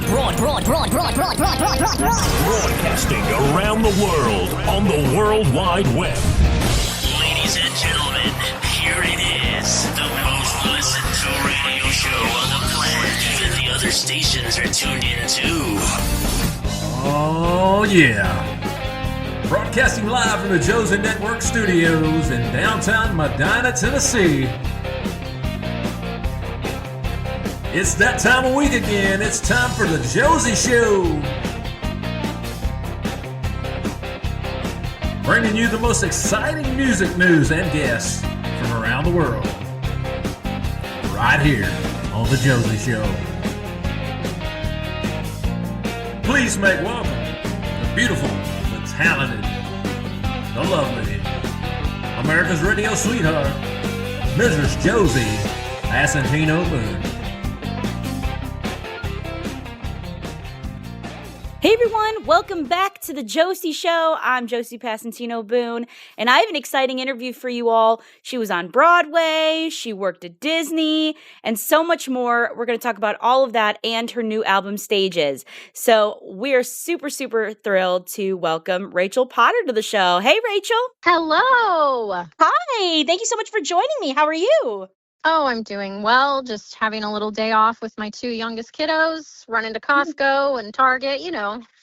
Broadcasting around the world on the World Wide Web. Ladies and gentlemen, here it is. The most listened to radio show on the planet. Even the other stations are tuned in too. Oh yeah. Broadcasting live from the Josie Network Studios in downtown Medina, Tennessee. It's that time of week again. It's time for the Josie Show. Bringing you the most exciting music news and guests from around the world. Right here on the Josie Show. Please make welcome the beautiful, the talented, the lovely, America's radio sweetheart, Mrs. Josie Passantino Boone. Hey everyone, welcome back to the Josie Show. I'm Josie Passantino Boone, and I have an exciting interview for you all. She was on Broadway, she worked at Disney, and so much more. We're going to talk about all of that and her new album Stages. So we are super, super thrilled to welcome Rachel Potter to the show. Hey Rachel. Hello. Hi, thank you so much for joining me. How are you? Oh, I'm doing well. Just having a little day off with my two youngest kiddos, running to Costco and Target,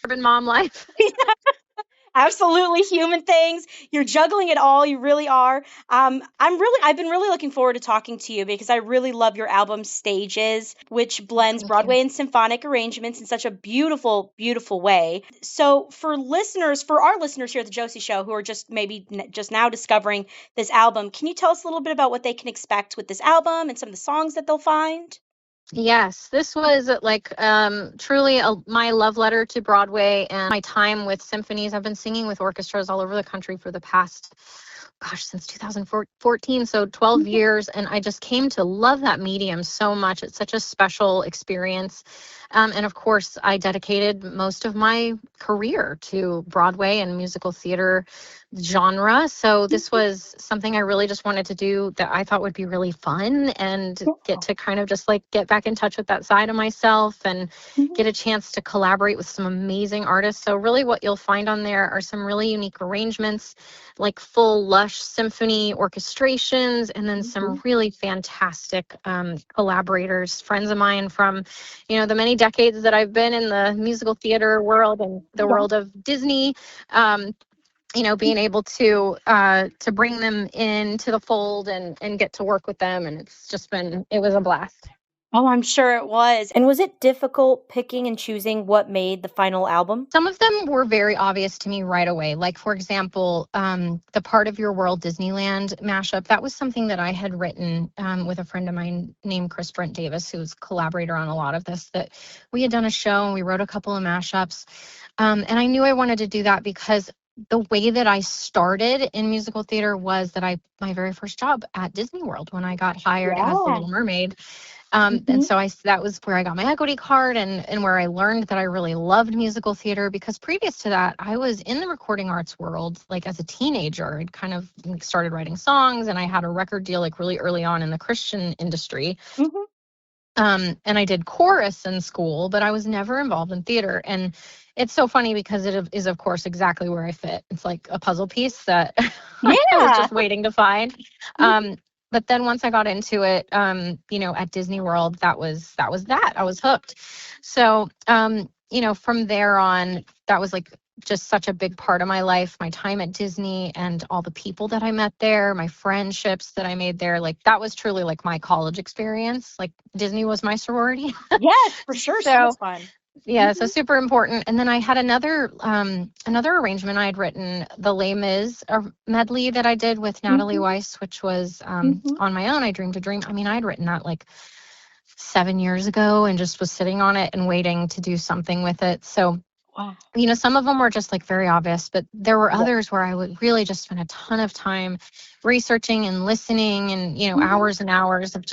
urban mom life. Absolutely human things. You're juggling it all. You really are. I've been really looking forward to talking to you because I really love your album Stages, which blends Broadway and symphonic arrangements in such a beautiful, beautiful way. So for our listeners here at the Josie Show who are just now discovering this album, can you tell us a little bit about what they can expect with this album and some of the songs that they'll find? Yes, this was truly my love letter to Broadway and my time with symphonies. I've been singing with orchestras all over the country for the past, since 2014, so 12 years, and I just came to love that medium so much. It's such a special experience. And of course, I dedicated most of my career to Broadway and musical theater genre. So this was something I really just wanted to do that I thought would be really fun and get to kind of just get back in touch with that side of myself and get a chance to collaborate with some amazing artists. So really what you'll find on there are some really unique arrangements, like full lush symphony orchestrations, and then some really fantastic collaborators, friends of mine from, the many decades that I've been in the musical theater world and the world of Disney. Being able to bring them into the fold and get to work with them. And it was a blast. Oh, I'm sure it was. And was it difficult picking and choosing what made the final album? Some of them were very obvious to me right away. Like, for example, the Part of Your World Disneyland mashup. That was something that I had written with a friend of mine named Chris Brent Davis, who's collaborator on a lot of this, that we had done a show and we wrote a couple of mashups. And I knew I wanted to do that because the way that I started in musical theater was that my very first job at Disney World when I got hired as the Little Mermaid. And so that was where I got my equity card and where I learned that I really loved musical theater, because previous to that, I was in the recording arts world, as a teenager. I'd kind of started writing songs, and I had a record deal really early on in the Christian industry. And I did chorus in school, but I was never involved in theater. And it's so funny because it is, of course, exactly where I fit. It's like a puzzle piece that I was just waiting to find. But then once I got into it, at Disney World, that was that. I was hooked. So, from there on, that was just such a big part of my life, my time at Disney and all the people that I met there, my friendships that I made there. That was truly my college experience. Disney was my sorority. Yes, for sure. So was fun. Yeah, so super important. And then I had another arrangement I had written, the Les Mis medley that I did with Natalie Weiss, which was on my own, I Dreamed a Dream. I mean, I'd written that 7 years ago and just was sitting on it and waiting to do something with it. So, some of them were just very obvious, but there were others where I would really just spend a ton of time researching and listening and, hours and hours of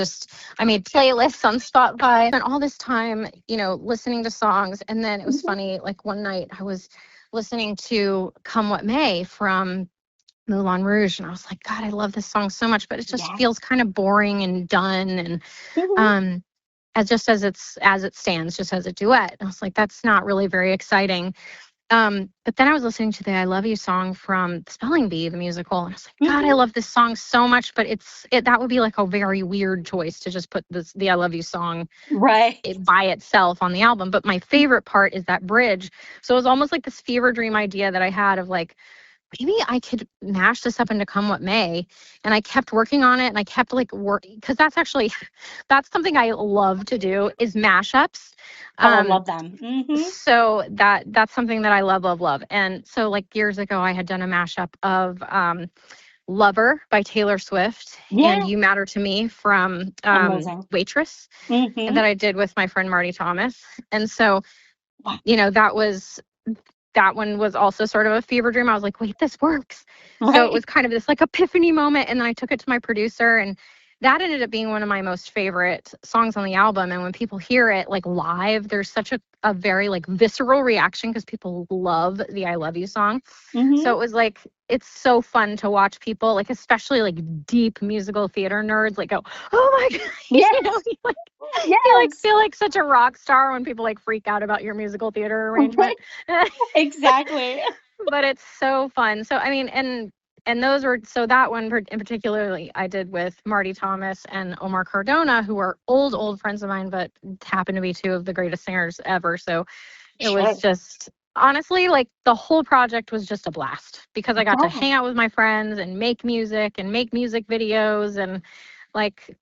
I made playlists on Spotify and all this time, listening to songs. And then it was funny, one night I was listening to Come What May from Moulin Rouge, and I was like, God, I love this song so much, but it just feels kind of boring and done. And as it stands, just as a duet. And I was like, that's not really very exciting. But then I was listening to the I Love You song from Spelling Bee, the musical, and I was like, God, I love this song so much, but that would be like a very weird choice to just put the I Love You song Right. by itself on the album. But my favorite part is that bridge. So it was almost like this fever dream idea that I had of like, maybe I could mash this up into Come What May. And I kept working on it, and I kept like working, because that's something I love to do, is mashups. Oh, I love them. So that's something that I love. And so like years ago, I had done a mashup of Lover by Taylor Swift Yeah. and You Matter to Me from Amazing. Waitress, Mm-hmm. that I did with my friend Marty Thomas. And so, Wow. that one was also sort of a fever dream. I was like, wait, this works. Right. So it was kind of this like epiphany moment. And then I took it to my producer, and that ended up being one of my most favorite songs on the album. And when people hear it like live, there's such a very like visceral reaction, because people love the I Love You song. Mm-hmm. So it was like, it's so fun to watch people, like especially like deep musical theater nerds, like go, oh my God. Yes. You know, Yes. you like feel like such a rock star when people like freak out about your musical theater arrangement. Exactly. But it's so fun. So I mean, and those were, so that one in particularly I did with Marty Thomas and Omar Cardona, who are old friends of mine, but happen to be two of the greatest singers ever. So it was just, honestly, like the whole project was just a blast, because I got to hang out with my friends and make music videos, and like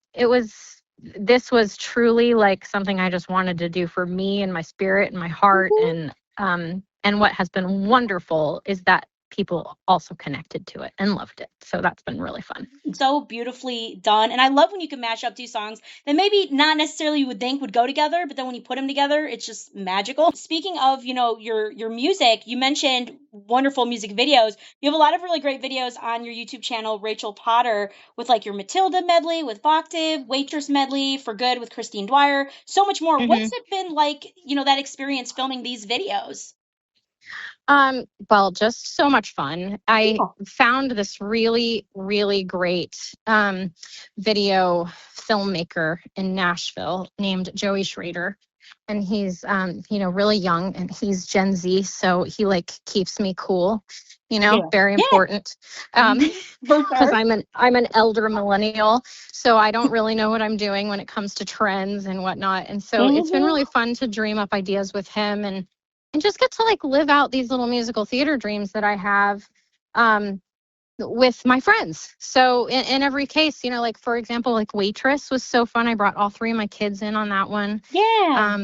this was truly like something I just wanted to do for me and my spirit and my heart. And what has been wonderful is that people also connected to it and loved it. So that's been really fun. So beautifully done. And I love when you can mash up two songs that maybe not necessarily you would think would go together, but then when you put them together, it's just magical. Speaking of, your music, you mentioned wonderful music videos. You have a lot of really great videos on your YouTube channel, Rachel Potter, with like your Matilda medley with Voctive, Waitress medley, For Good with Christine Dwyer, so much more. What's it been like, that experience filming these videos? Well, just so much fun. I found this really, really great video filmmaker in Nashville named Joey Schrader. And he's really young, and he's Gen Z, so he like keeps me cool, very important. Because I'm an elder millennial, so I don't really know what I'm doing when it comes to trends and whatnot. And so it's been really fun to dream up ideas with him, and just get to like live out these little musical theater dreams that I have with my friends. So in every case, like for example, like Waitress was so fun. I brought all three of my kids in on that one. Yeah.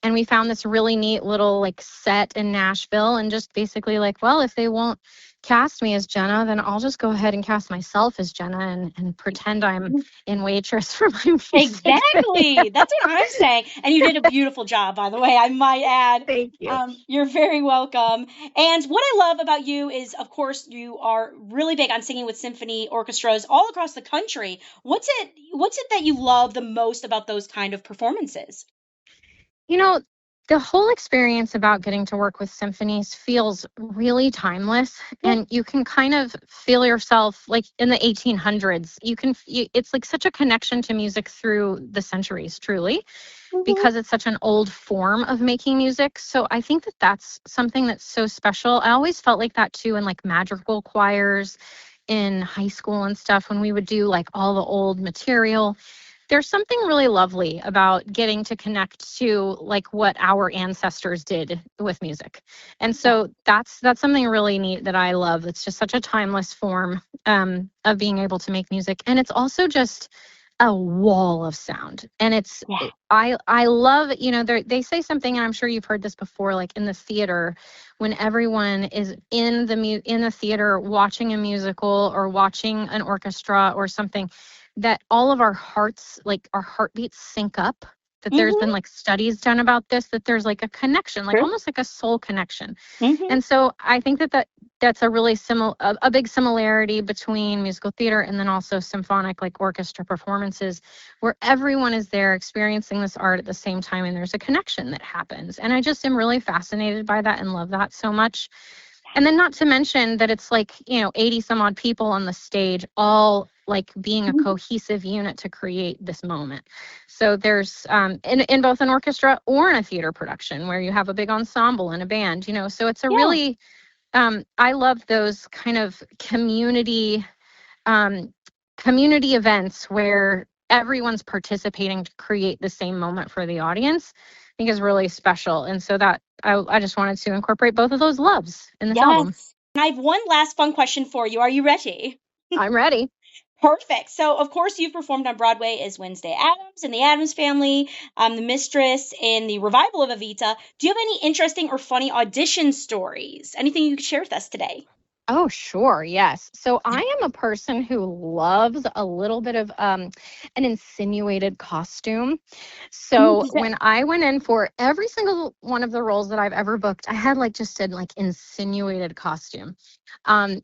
And we found this really neat little like set in Nashville, and just basically like, well, if they won't cast me as Jenna, then I'll just go ahead and cast myself as Jenna and pretend I'm in Waitress for my music. Exactly. That's what I'm saying. And you did a beautiful job, by the way, I might add. Thank you. You're very welcome. And what I love about you is, of course, you are really big on singing with symphony orchestras all across the country. What's it that you love the most about those kind of performances? The whole experience about getting to work with symphonies feels really timeless, and you can kind of feel yourself like in the 1800s. It's like such a connection to music through the centuries, truly, because it's such an old form of making music. So I think that that's something that's so special. I always felt like that too in like madrigal choirs in high school and stuff, when we would do like all the old material. There's something really lovely about getting to connect to like what our ancestors did with music. And so that's something really neat that I love. It's just such a timeless form of being able to make music. And it's also just a wall of sound. And I love, they say something, and I'm sure you've heard this before, like in the theater, when everyone is in the theater watching a musical or watching an orchestra or something, that all of our hearts, like our heartbeats sync up, that there's been like studies done about this, that there's like a connection, like almost like a soul connection. And so I think that's a really a big similarity between musical theater and then also symphonic, like orchestra performances, where everyone is there experiencing this art at the same time, and there's a connection that happens. And I just am really fascinated by that and love that so much. And then not to mention that it's like, 80 some odd people on the stage, all like being a cohesive unit to create this moment. So there's in both an orchestra or in a theater production where you have a big ensemble and a band, so it's a really, I love those kind of community events where everyone's participating to create the same moment for the audience. I think is really special. And so that I just wanted to incorporate both of those loves in this album. And I have one last fun question for you. Are you ready? I'm ready. Perfect. So, of course, you've performed on Broadway as Wednesday Addams in The Addams Family, The Mistress in the revival of Evita. Do you have any interesting or funny audition stories? Anything you could share with us today? Oh, sure. Yes. So I am a person who loves a little bit of an insinuated costume. So when I went in for every single one of the roles that I've ever booked, I had just an insinuated costume.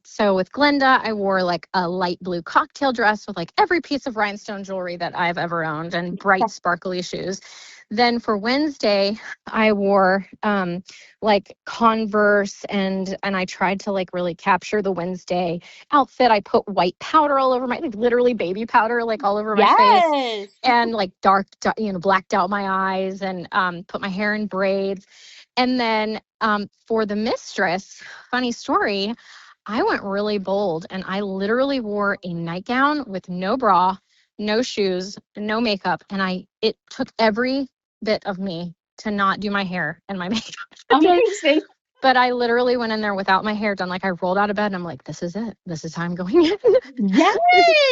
So with Glenda, I wore like a light blue cocktail dress with like every piece of rhinestone jewelry that I've ever owned and bright sparkly shoes. Then for Wednesday, I wore like Converse and I tried to like really capture the Wednesday outfit. I put white powder all over my, literally baby powder, like all over my face, and like blacked out my eyes and put my hair in braids. And then for the Mistress, funny story, I went really bold and I literally wore a nightgown with no bra, no shoes, no makeup, and it took every bit of me to not do my hair and my makeup. Amazing. But I literally went in there without my hair done. Like I rolled out of bed and I'm like, this is it. This is how I'm going in. Yes.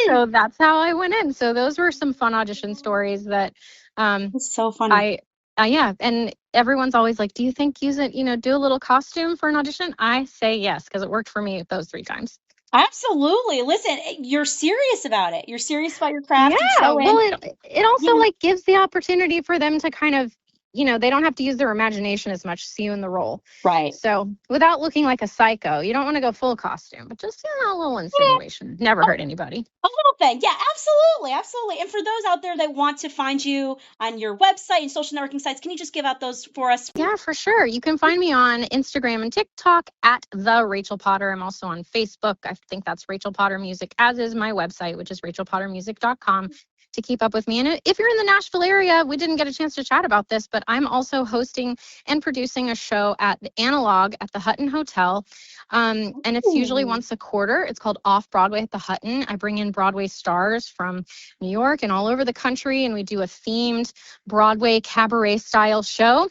So that's how I went in. So those were some fun audition stories that it's so funny. Yeah. And everyone's always like, do you think do a little costume for an audition? I say yes, because it worked for me those 3 times. Absolutely. Listen, you're serious about it. You're serious about your craft. Yeah. Well, it also gives the opportunity for them to kind of, they don't have to use their imagination as much to see you in the role. Right. So without looking like a psycho, you don't want to go full costume, but just a little insinuation. Never hurt anybody. A little thing. Yeah, absolutely. Absolutely. And for those out there that want to find you on your website and social networking sites, can you just give out those for us? Yeah, for sure. You can find me on Instagram and TikTok at The Rachel Potter. I'm also on Facebook. I think that's Rachel Potter Music, as is my website, which is rachelpottermusic.com. to keep up with me. And if you're in the Nashville area, we didn't get a chance to chat about this, but I'm also hosting and producing a show at the Analog at the Hutton Hotel. And it's usually once a quarter. It's called Off Broadway at the Hutton. I bring in Broadway stars from New York and all over the country, and we do a themed Broadway cabaret style show.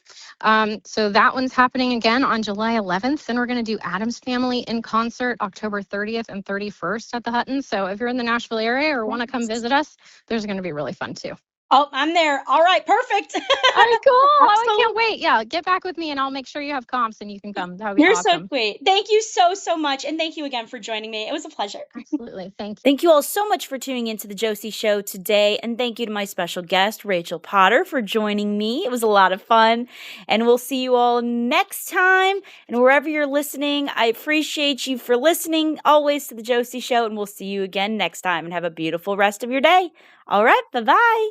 So that one's happening again on July 11th. And we're going to do Addams Family in concert October 30th and 31st at the Hutton. So if you're in the Nashville area or want to come visit us, there's going to be really fun too. Oh, I'm there. All right, perfect. All right, cool. Oh, I can't wait. Yeah, get back with me and I'll make sure you have comps and you can come. That would be awesome. You're so sweet. Thank you so much. And thank you again for joining me. It was a pleasure. Absolutely. Thank you. Thank you all so much for tuning into the Josie Show today. And thank you to my special guest, Rachel Potter, for joining me. It was a lot of fun. And we'll see you all next time. And wherever you're listening, I appreciate you for listening always to the Josie Show. And we'll see you again next time. And have a beautiful rest of your day. All right. Bye-bye.